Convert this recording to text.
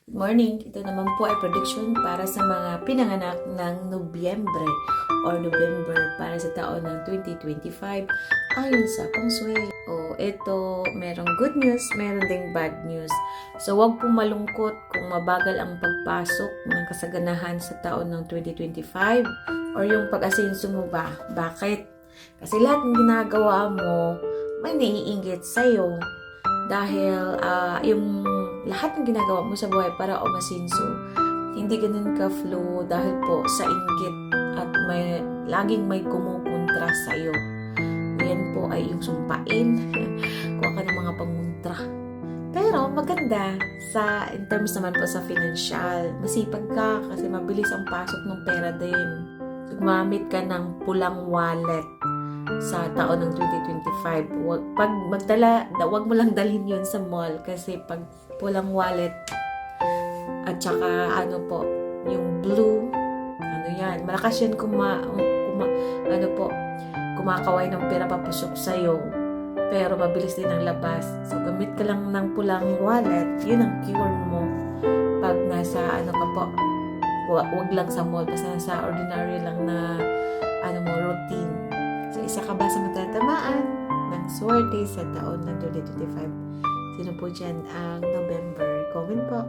Good morning! Ito naman po ay prediction para sa mga pinanganak ng Nobyembre or November para sa taon ng 2025 ayon sa Feng Shui. Ito, merong good news, meron ding bad news. So, huwag pong malungkot kung mabagal ang pagpasok ng kasaganahan sa taon ng 2025 or yung pag-asenso mo ba. Bakit? Kasi lahat ng ginagawa mo, may naiinggit sa'yo. Dahil yung lahat ng ginagawa mo sa buhay para umasenso, hindi ganun ka-flow dahil po sa inggit at laging may kumukontra sa'yo. Yan po ay yung sumpain. Kuha ka ng mga panguntra. Pero maganda in terms naman po sa financial. Masipag ka kasi mabilis ang pasok ng pera din. So, gumamit ka ng pulang wallet sa taon ng 2025. Wag mo lang dalhin yun sa mall kasi pag pulang wallet at saka yung blue, yan, malakas yan kumakaway ng pera papasok sa'yo, pero mabilis din ang labas. So, gamit ka lang ng pulang wallet, yun ang cure mo. Pag nasa wag lang sa mall, basta nasa ordinary lang na routine. So, isa ka ba sa matatamaan ng swerte sa taon ng 2025? Sino po dyan ang November? Comment po.